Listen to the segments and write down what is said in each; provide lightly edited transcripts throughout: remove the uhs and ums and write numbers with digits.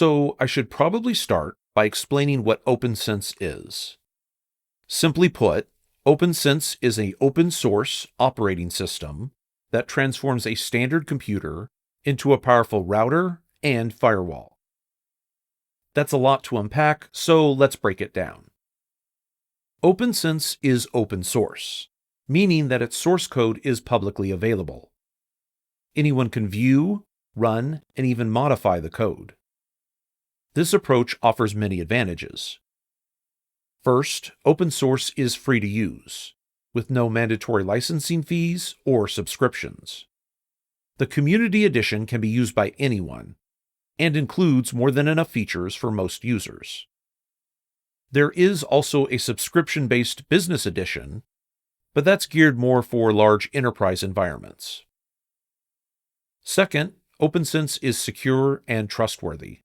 So I should probably start by explaining what OPNsense is. Simply put, OPNsense is an open source operating system that transforms a standard computer into a powerful router and firewall. That's a lot to unpack, so let's break it down. OPNsense is open source, meaning that its source code is publicly available. Anyone can view, run, and even modify the code. This approach offers many advantages. First, open source is free to use, with no mandatory licensing fees or subscriptions. The Community Edition can be used by anyone, and includes more than enough features for most users. There is also a subscription-based Business Edition, but that's geared more for large enterprise environments. Second, OPNsense is secure and trustworthy.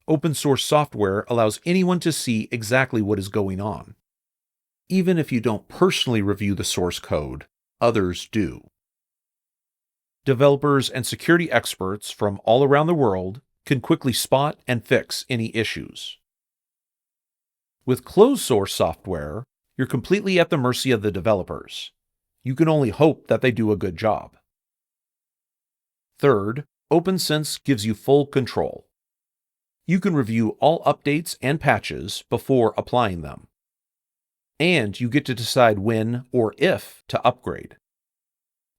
Open source software allows anyone to see exactly what is going on. Even if you don't personally review the source code, others do. Developers and security experts from all around the world can quickly spot and fix any issues. With closed source software, you're completely at the mercy of the developers. You can only hope that they do a good job. Third, OPNsense gives you full control. You can review all updates and patches before applying them. And you get to decide when or if to upgrade.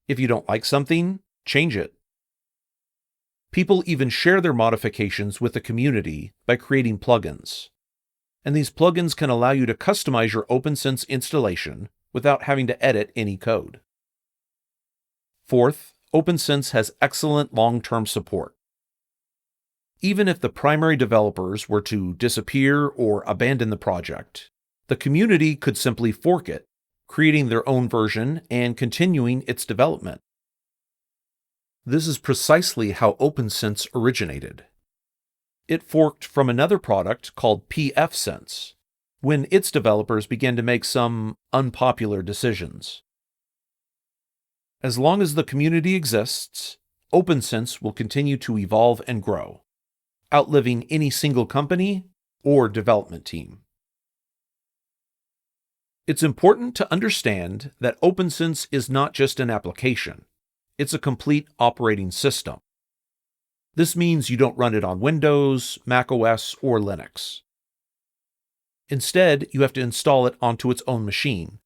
If you don't like something, change it. People even share their modifications with the community by creating plugins. And these plugins can allow you to customize your OPNsense installation without having to edit any code. Fourth, OPNsense has excellent long-term support. Even if the primary developers were to disappear or abandon the project, the community could simply fork it, creating their own version and continuing its development. This is precisely how OPNsense originated. It forked from another product called pfSense, when its developers began to make some unpopular decisions. As long as the community exists, OPNsense will continue to evolve and grow, outliving any single company or development team. It's important to understand that OPNsense is not just an application, it's a complete operating system. This means you don't run it on Windows, macOS, or Linux. Instead, you have to install it onto its own machine,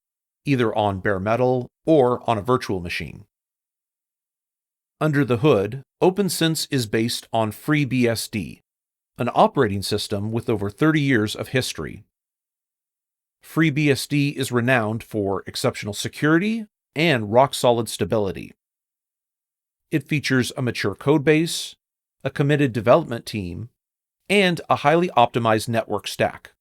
either on bare metal or on a virtual machine. Under the hood, OPNsense is based on FreeBSD, an operating system with over 30 years of history. FreeBSD is renowned for exceptional security and rock-solid stability. It features a mature codebase, a committed development team, and a highly optimized network stack.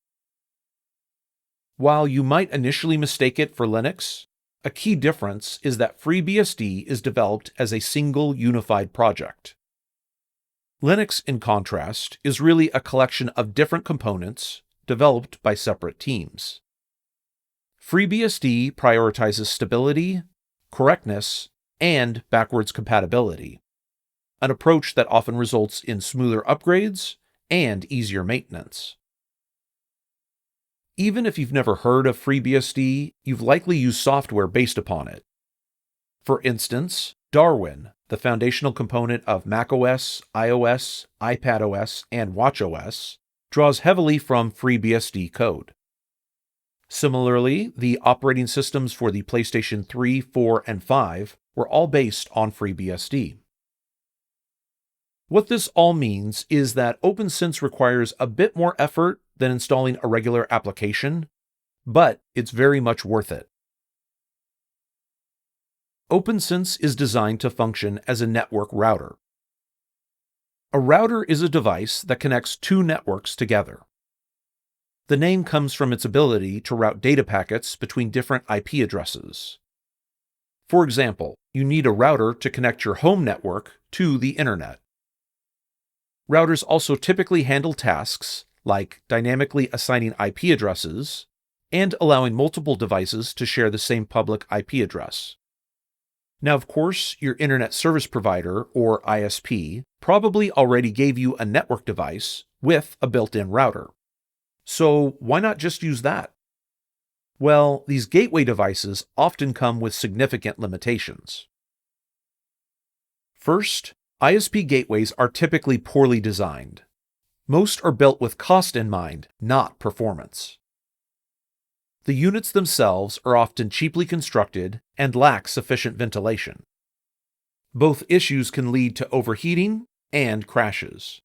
While you might initially mistake it for Linux, a key difference is that FreeBSD is developed as a single unified project. Linux, in contrast, is really a collection of different components developed by separate teams. FreeBSD prioritizes stability, correctness, and backwards compatibility, an approach that often results in smoother upgrades and easier maintenance. Even if you've never heard of FreeBSD, you've likely used software based upon it. For instance, Darwin, the foundational component of macOS, iOS, iPadOS, and watchOS, draws heavily from FreeBSD code. Similarly, the operating systems for the PlayStation 3, 4, and 5 were all based on FreeBSD. What this all means is that OPNsense requires a bit more effort than installing a regular application, but it's very much worth it. OPNsense is designed to function as a network router. A router is a device that connects two networks together. The name comes from its ability to route data packets between different IP addresses. For example, you need a router to connect your home network to the internet. Routers also typically handle tasks like dynamically assigning IP addresses and allowing multiple devices to share the same public IP address. Now, of course, your internet service provider, or ISP, probably already gave you a network device with a built-in router. So why not just use that? Well, these gateway devices often come with significant limitations. First, ISP gateways are typically poorly designed. Most are built with cost in mind, not performance. The units themselves are often cheaply constructed and lack sufficient ventilation. Both issues can lead to overheating and crashes.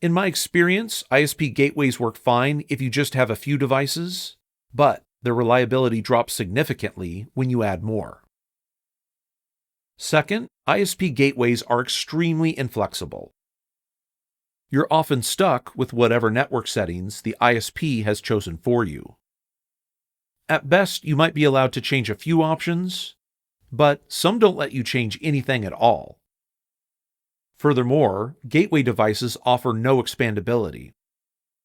In my experience, ISP gateways work fine if you just have a few devices, but their reliability drops significantly when you add more. Second, ISP gateways are extremely inflexible. You're often stuck with whatever network settings the ISP has chosen for you. At best, you might be allowed to change a few options, but some don't let you change anything at all. Furthermore, gateway devices offer no expandability.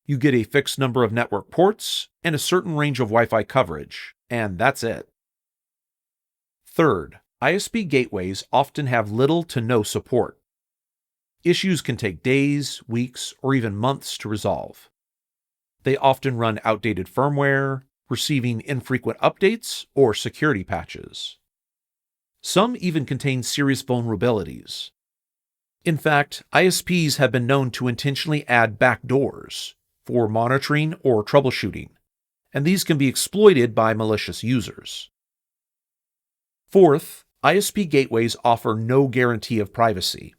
You get a fixed number of network ports and a certain range of Wi-Fi coverage, and that's it. Third, ISP gateways often have little to no support. Issues can take days, weeks, or even months to resolve. They often run outdated firmware, receiving infrequent updates or security patches. Some even contain serious vulnerabilities. In fact, ISPs have been known to intentionally add backdoors for monitoring or troubleshooting, and these can be exploited by malicious users. Fourth, ISP gateways offer no guarantee of privacy.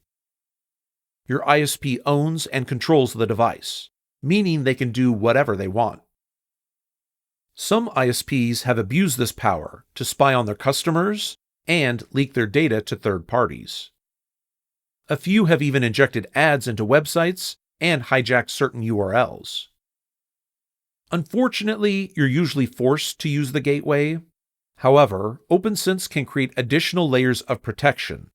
Your ISP owns and controls the device, meaning they can do whatever they want. Some ISPs have abused this power to spy on their customers and leak their data to third parties. A few have even injected ads into websites and hijacked certain URLs. Unfortunately, you're usually forced to use the gateway. However, OPNsense can create additional layers of protection,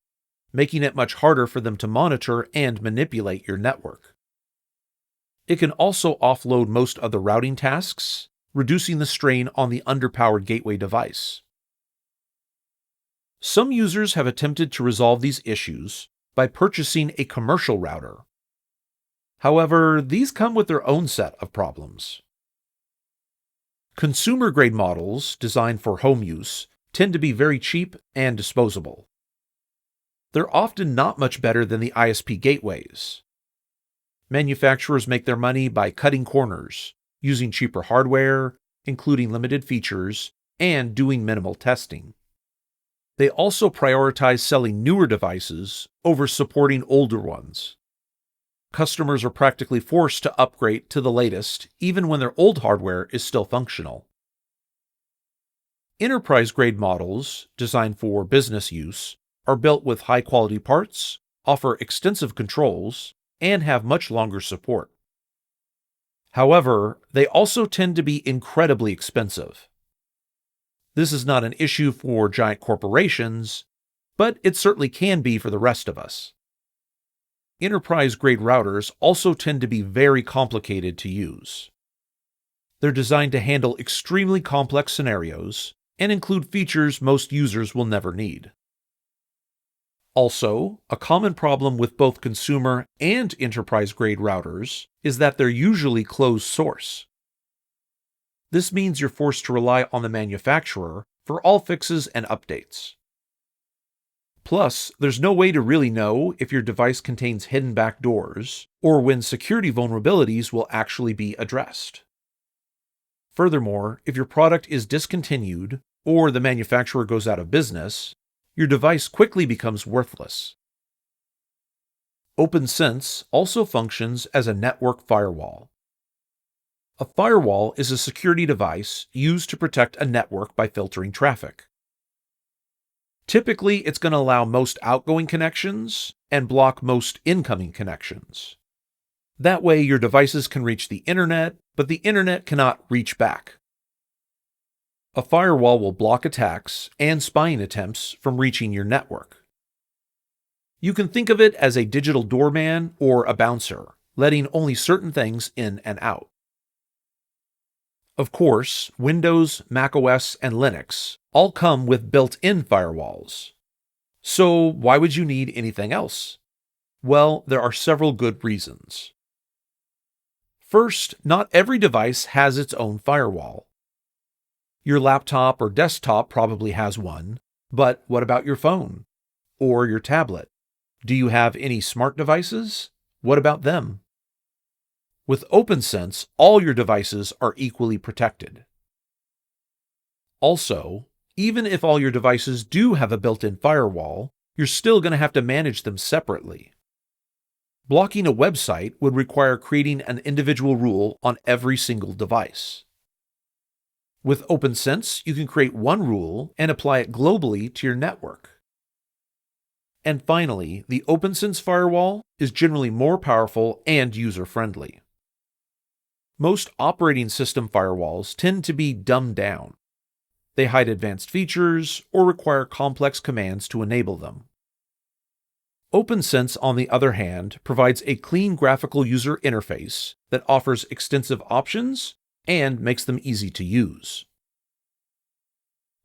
making it much harder for them to monitor and manipulate your network. It can also offload most of the routing tasks, reducing the strain on the underpowered gateway device. Some users have attempted to resolve these issues by purchasing a commercial router. However, these come with their own set of problems. Consumer-grade models designed for home use tend to be very cheap and disposable. They're often not much better than the ISP gateways. Manufacturers make their money by cutting corners, using cheaper hardware, including limited features, and doing minimal testing. They also prioritize selling newer devices over supporting older ones. Customers are practically forced to upgrade to the latest, even when their old hardware is still functional. Enterprise-grade models, designed for business use, are built with high-quality parts, offer extensive controls, and have much longer support. However, they also tend to be incredibly expensive. This is not an issue for giant corporations, but it certainly can be for the rest of us. Enterprise-grade routers also tend to be very complicated to use. They're designed to handle extremely complex scenarios and include features most users will never need. Also, a common problem with both consumer and enterprise-grade routers is that they're usually closed source. This means you're forced to rely on the manufacturer for all fixes and updates. Plus, there's no way to really know if your device contains hidden backdoors or when security vulnerabilities will actually be addressed. Furthermore, if your product is discontinued or the manufacturer goes out of business, your device quickly becomes worthless. OPNsense also functions as a network firewall. A firewall is a security device used to protect a network by filtering traffic. Typically, it's going to allow most outgoing connections and block most incoming connections. That way, your devices can reach the internet, but the internet cannot reach back. A firewall will block attacks and spying attempts from reaching your network. You can think of it as a digital doorman or a bouncer, letting only certain things in and out. Of course, Windows, macOS, and Linux all come with built-in firewalls. So why would you need anything else? Well, there are several good reasons. First, not every device has its own firewall. Your laptop or desktop probably has one, but what about your phone? Or your tablet? Do you have any smart devices? What about them? With OPNsense, all your devices are equally protected. Also, even if all your devices do have a built-in firewall, you're still going to have to manage them separately. Blocking a website would require creating an individual rule on every single device. With OPNsense, you can create one rule and apply it globally to your network. And finally, the OPNsense firewall is generally more powerful and user-friendly. Most operating system firewalls tend to be dumbed down. They hide advanced features or require complex commands to enable them. OPNsense, on the other hand, provides a clean graphical user interface that offers extensive options and makes them easy to use.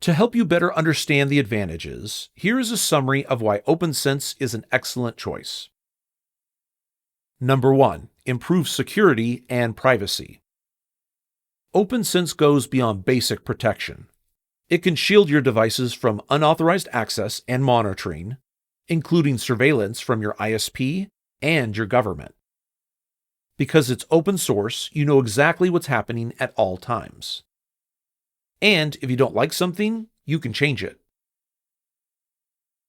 To help you better understand the advantages, here is a summary of why OPNsense is an excellent choice. Number 1. Improves security and privacy. OPNsense goes beyond basic protection. It can shield your devices from unauthorized access and monitoring, including surveillance from your ISP and your government. Because it's open source, you know exactly what's happening at all times. And if you don't like something, you can change it.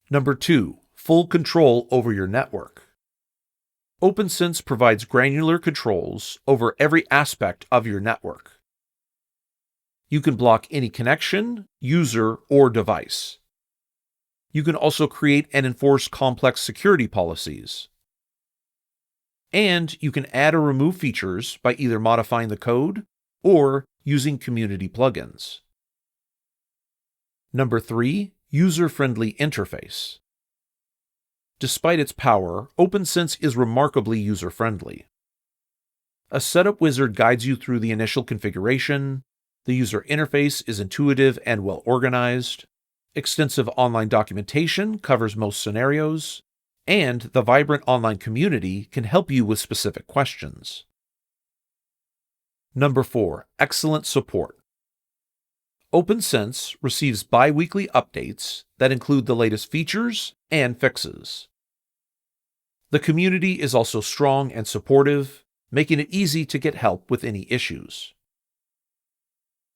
Number 2. Full control over your network. OPNsense provides granular controls over every aspect of your network. You can block any connection, user, or device. You can also create and enforce complex security policies. And you can add or remove features by either modifying the code or using community plugins. Number 3. User-friendly interface. Despite its power, OPNsense is remarkably user-friendly. A setup wizard guides you through the initial configuration, the user interface is intuitive and well-organized, extensive online documentation covers most scenarios, and the vibrant online community can help you with specific questions. Number 4. Excellent support. OPNsense receives bi-weekly updates that include the latest features and fixes. The community is also strong and supportive, making it easy to get help with any issues.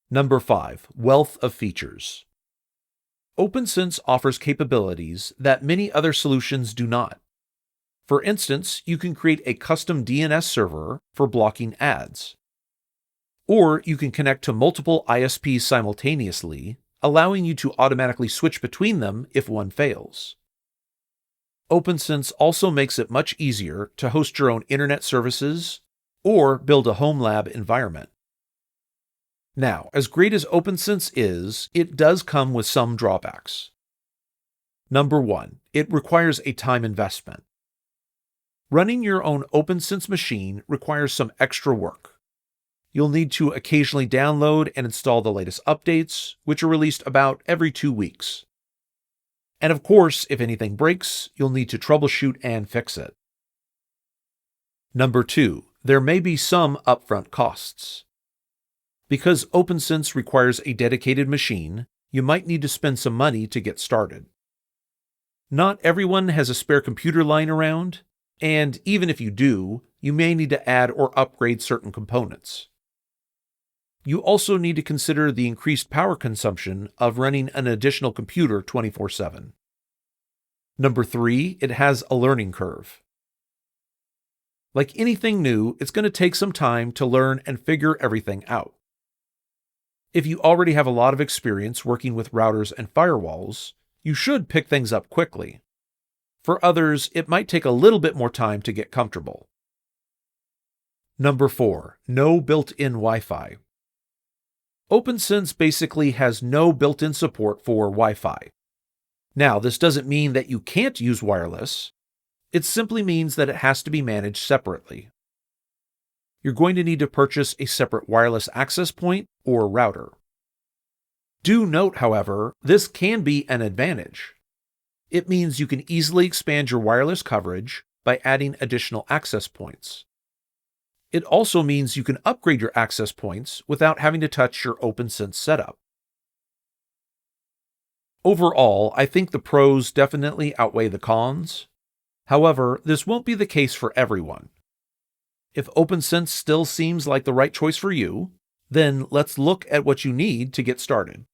Number 5. Wealth of features. OPNsense offers capabilities that many other solutions do not. For instance, you can create a custom DNS server for blocking ads. Or you can connect to multiple ISPs simultaneously, allowing you to automatically switch between them if one fails. OPNsense also makes it much easier to host your own internet services or build a home lab environment. Now, as great as OPNsense is, it does come with some drawbacks. Number 1, it requires a time investment. Running your own OPNsense machine requires some extra work. You'll need to occasionally download and install the latest updates, which are released about every 2 weeks. And of course, if anything breaks, you'll need to troubleshoot and fix it. Number 2, there may be some upfront costs. Because OPNsense requires a dedicated machine, you might need to spend some money to get started. Not everyone has a spare computer lying around, and even if you do, you may need to add or upgrade certain components. You also need to consider the increased power consumption of running an additional computer 24/7. Number 3, it has a learning curve. Like anything new, it's going to take some time to learn and figure everything out. If you already have a lot of experience working with routers and firewalls, you should pick things up quickly. For others, it might take a little bit more time to get comfortable. Number 4, no built-in Wi-Fi. OPNsense basically has no built-in support for Wi-Fi. Now, this doesn't mean that you can't use wireless. It simply means that it has to be managed separately. You're going to need to purchase a separate wireless access point or router. Do note, however, this can be an advantage. It means you can easily expand your wireless coverage by adding additional access points. It also means you can upgrade your access points without having to touch your OPNsense setup. Overall, I think the pros definitely outweigh the cons. However, this won't be the case for everyone. If OPNsense still seems like the right choice for you, then let's look at what you need to get started.